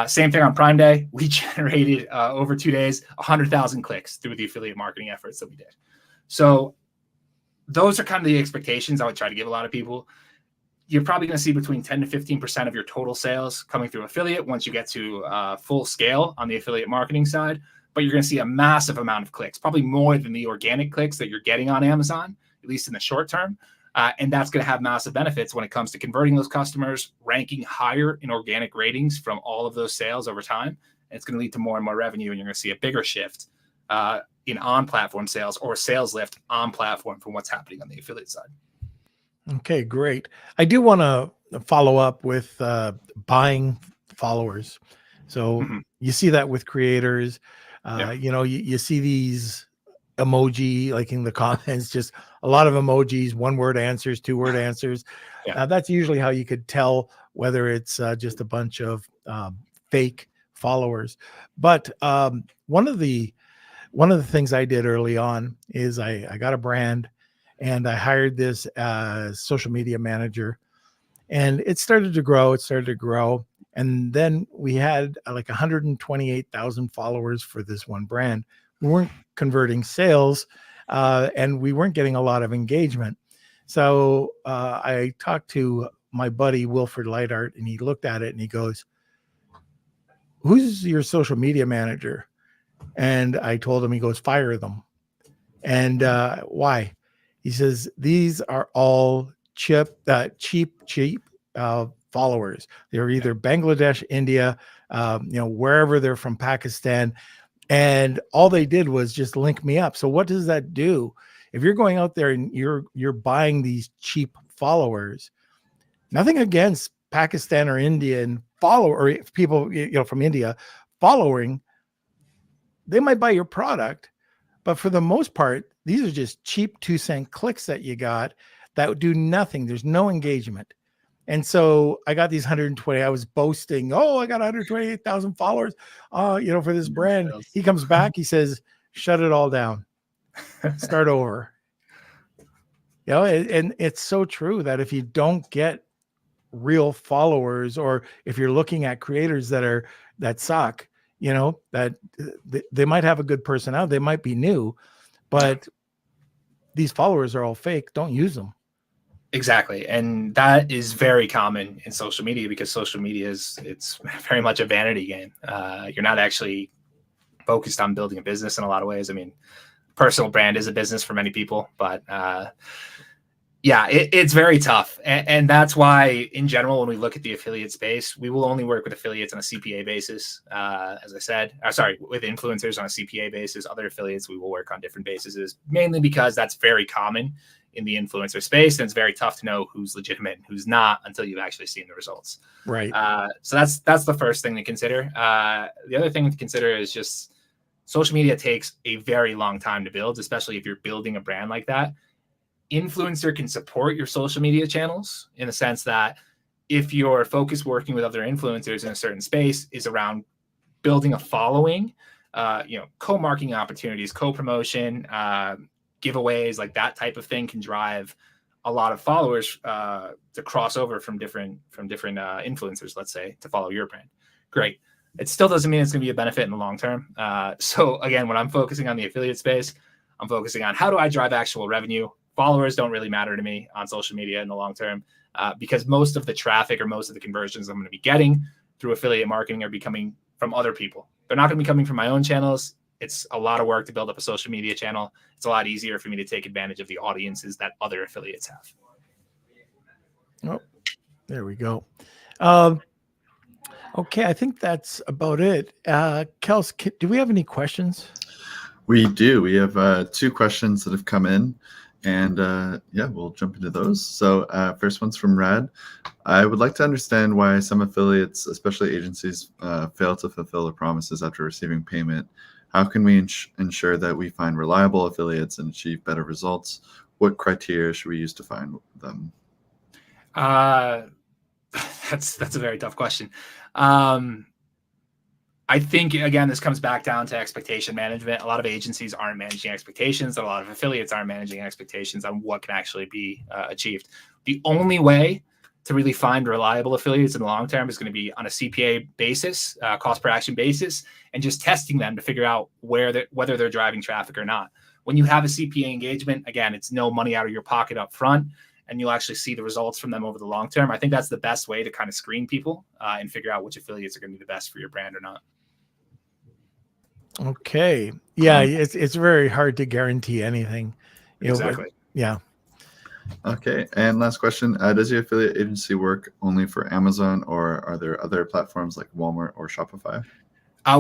Same thing on Prime Day. We generated over 2 days, 100,000 clicks through the affiliate marketing efforts that we did. So those are kind of the expectations I would try to give a lot of people. You're probably going to see between 10 to 15% of your total sales coming through affiliate once you get to full scale on the affiliate marketing side. But you're going to see a massive amount of clicks, probably more than the organic clicks that you're getting on Amazon, at least in the short term. And that's going to have massive benefits when it comes to converting those customers, ranking higher in organic ratings from all of those sales over time. And it's going to lead to more and more revenue, and you're going to see a bigger shift in on-platform sales, or sales lift on platform from what's happening on the affiliate side. Okay, great. I do want to follow up with buying followers. So you see that with creators. You know, you see these emoji, like in the comments, just a lot of emojis, 1-word answers, 2-word answers. That's usually how you could tell whether it's just a bunch of fake followers. But one of the things I did early on is I got a brand, and I hired this social media manager, and it started to grow. And then we had like 128,000 followers for this one brand. We weren't converting sales, and we weren't getting a lot of engagement. So I talked to my buddy, Wilfred Lightart, and he looked at it and he goes, "Who's your social media manager?" And I told him. He goes, "Fire them." And why? He says, "These are all cheap followers. They're either Bangladesh, India, wherever they're from, Pakistan. And all they did was just link me up." So what does that do? If you're going out there and you're buying these cheap followers, nothing against Pakistan or Indian or people, from India following, they might buy your product, but for the most part, these are just cheap 2-cent clicks that you got that do nothing. There's no engagement. And so I got these 120. I was boasting, "Oh, I got 128,000 followers, for this brand." He comes back, he says, "Shut it all down. Start over." And it's so true that if you don't get real followers, or if you're looking at creators that suck, that they might have a good personality, they might be new, but these followers are all fake. Don't use them. Exactly. And that is very common in social media, because social media it's very much a vanity game. You're not actually focused on building a business in a lot of ways. I mean, personal brand is a business for many people, but it's very tough. And that's why, in general, when we look at the affiliate space, we will only work with affiliates on a CPA basis. As I said, with influencers on a CPA basis. Other affiliates, we will work on different bases, mainly because that's very common in the influencer space, and it's very tough to know who's legitimate and who's not until you've actually seen the results. Right. So that's the first thing to consider. The other thing to consider is just social media takes a very long time to build, especially if you're building a brand like that. Influencer can support your social media channels in the sense that if your focus working with other influencers in a certain space is around building a following, co-marketing opportunities, co-promotion, giveaways, like that type of thing can drive a lot of followers to cross over from different influencers, let's say, to follow your brand. Great. It still doesn't mean it's going to be a benefit in the long term. So again, when I'm focusing on the affiliate space, I'm focusing on how do I drive actual revenue. Followers don't really matter to me on social media in the long term because most of the traffic or most of the conversions I'm going to be getting through affiliate marketing are becoming from other people. They're not going to be coming from my own channels. It's a lot of work to build up a social media channel. It's a lot easier for me to take advantage of the audiences that other affiliates have. Oh, there we go. Okay, I think that's about it. Kels, do we have any questions? We do. We have 2 questions that have come in, and we'll jump into those. So first one's from Rad. I would like to understand why some affiliates, especially agencies, fail to fulfill their promises after receiving payment. How can we ensure that we find reliable affiliates and achieve better results? What criteria should we use to find them? That's a very tough question. I think, again, this comes back down to expectation management. A lot of agencies aren't managing expectations. A lot of affiliates aren't managing expectations on what can actually be achieved. The only way to really find reliable affiliates in the long term is going to be on a CPA basis, cost per action basis, and just testing them to figure out whether they're driving traffic or not. When you have a CPA engagement, again, it's no money out of your pocket up front, and you'll actually see the results from them over the long term. I think that's the best way to kind of screen people and figure out which affiliates are going to be the best for your brand or not. Okay. Yeah, it's very hard to guarantee anything. Exactly. Yeah. Okay. And last question. Does your affiliate agency work only for Amazon, or are there other platforms like Walmart or Shopify?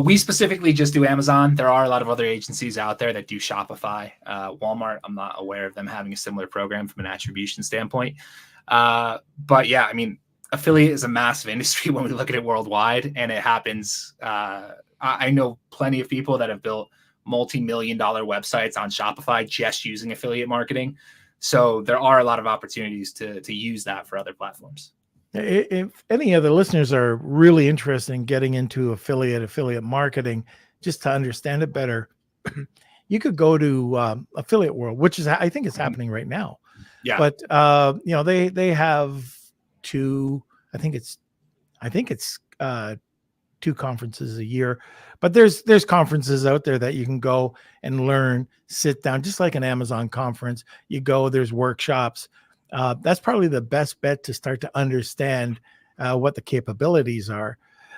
We specifically just do Amazon. There are a lot of other agencies out there that do Shopify. Walmart, I'm not aware of them having a similar program from an attribution standpoint. But yeah, I mean, affiliate is a massive industry when we look at it worldwide, and it happens. I know plenty of people that have built multi-million-dollar websites on Shopify just using affiliate marketing. So there are a lot of opportunities to use that for other platforms. If any of the listeners are really interested in getting into affiliate marketing, just to understand it better, you could go to Affiliate World, which is, I think, is happening right now. Yeah. But they have 2 conferences a year, but there's conferences out there that you can go and learn, sit down, just like an Amazon conference. You go, there's workshops. That's probably the best bet to start to understand what the capabilities are.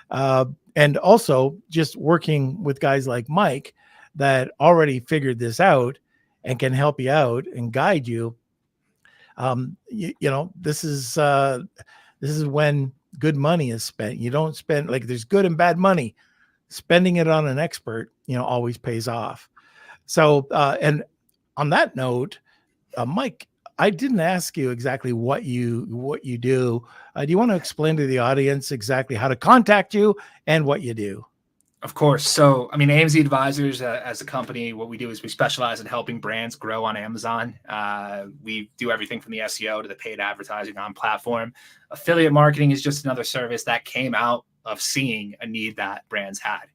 And also just working with guys like Mike that already figured this out and can help you out and guide you. This is when good money is spent. You don't spend, like, there's good and bad money. Spending it on an expert, always pays off. So, and on that note, Mike, I didn't ask you exactly what you do. Do you want to explain to the audience exactly how to contact you and what you do? Of course. So, I mean, AMZ Advisors as a company, what we do is we specialize in helping brands grow on Amazon. We do everything from the SEO to the paid advertising on platform. Affiliate marketing is just another service that came out of seeing a need that brands had.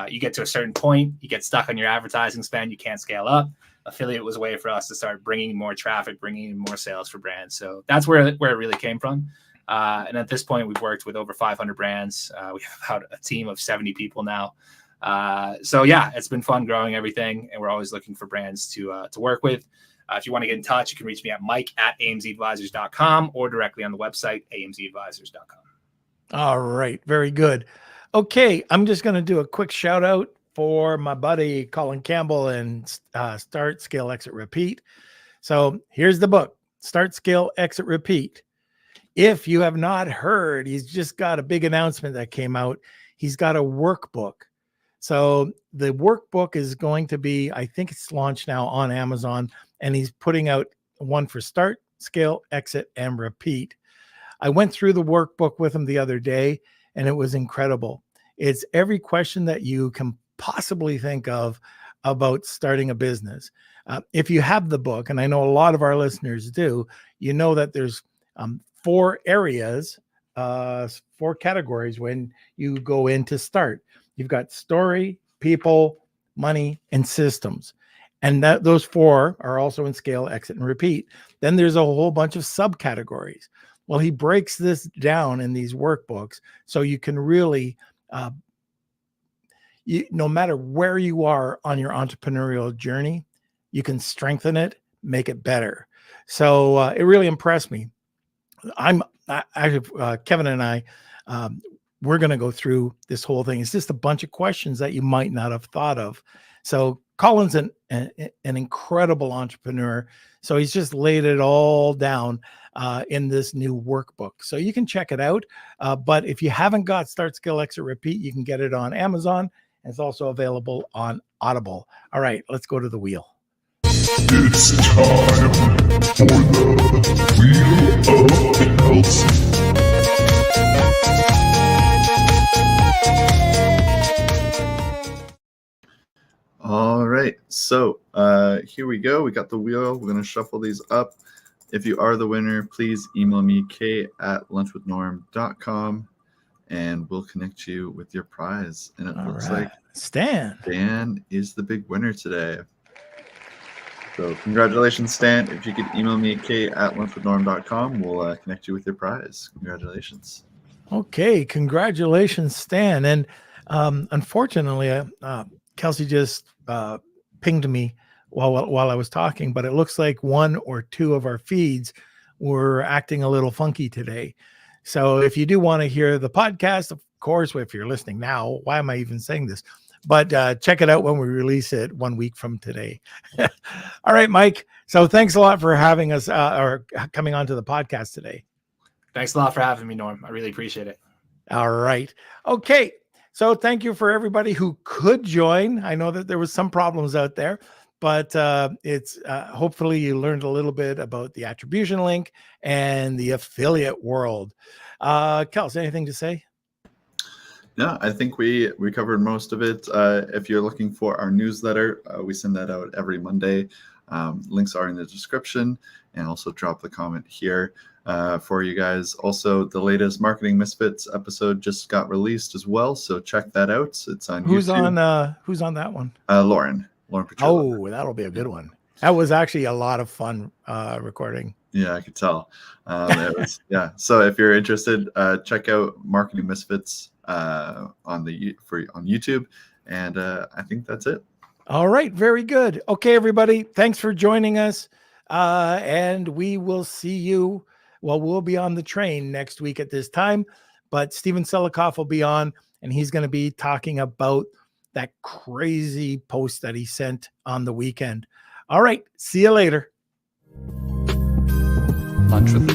You get to a certain point, you get stuck on your advertising spend, you can't scale up. Affiliate was a way for us to start bringing more traffic, bringing in more sales for brands. So that's where it really came from. And at this point, we've worked with over 500 brands. We have about a team of 70 people now. So yeah, it's been fun growing everything, and we're always looking for brands to work with. If you want to get in touch, you can reach me at mike@amzadvisors.com or directly on the website, amzadvisors.com. All right. Very good. Okay. I'm just going to do a quick shout out for my buddy Colin Campbell and Start, Scale, Exit, Repeat. So here's the book, Start, Scale, Exit, Repeat. If you have not heard, he's just got a big announcement that came out. He's got a workbook. So the workbook is going to be, I think it's launched now on Amazon, and he's putting out one for start, scale, exit, and repeat. I went through the workbook with him the other day, and it was incredible. It's every question that you can possibly think of about starting a business. If you have the book, and I know a lot of our listeners do, you know that there's 4 areas, 4 categories when you go in to start. You've got story, people, money, and systems. And that those 4 are also in scale, exit, and repeat. Then there's a whole bunch of subcategories. Well, he breaks this down in these workbooks so you can really, no matter where you are on your entrepreneurial journey, you can strengthen it, make it better. So it really impressed me. Kevin and I, we're going to go through this whole thing. It's just a bunch of questions that you might not have thought of. So Colin's an incredible entrepreneur. So he's just laid it all down in this new workbook. So you can check it out. But if you haven't got Start, Scale, Exit, Repeat, you can get it on Amazon. And it's also available on Audible. All right, let's go to the wheel. It's time for the Wheel of Kelsey. All right, so here we go. We got the wheel. We're going to shuffle these up. If you are the winner, please email me, k@lunchwithnorm.com, and we'll connect you with your prize. And it looks like Stan is the big winner today. So congratulations, Stan. If you could email me, k@lunchwithnorm.com, we'll connect you with your prize. Congratulations. Okay, congratulations, Stan. And unfortunately, Kelsey just pinged me while I was talking, but it looks like 1 or 2 of our feeds were acting a little funky today. So if you do want to hear the podcast, of course, if you're listening now, why am I even saying this? But check it out when we release it 1 week from today. All right, Mike. So thanks a lot for having us or coming onto the podcast today. Thanks a lot for having me, Norm. I really appreciate it. All right. Okay. So thank you for everybody who could join. I know that there was some problems out there, but it's hopefully you learned a little bit about the attribution link and the affiliate world. Kels, anything to say? No, I think we covered most of it. If you're looking for our newsletter, we send that out every Monday. Links are in the description, and also drop the comment here for you guys. Also, the latest Marketing Misfits episode just got released as well, so check that out. It's on YouTube. Who's on that one? Lauren Petrillo. Oh, that'll be a good one. That was actually a lot of fun recording. Yeah, I could tell. Yeah. So if you're interested, check out Marketing Misfits on YouTube, and I think that's it. All right, very good. Okay, everybody, thanks for joining us, and we will see you. Well, we'll be on the train next week at this time, but Steven Selikoff will be on, and he's going to be talking about that crazy post that he sent on the weekend. All right, see you later. Lunch with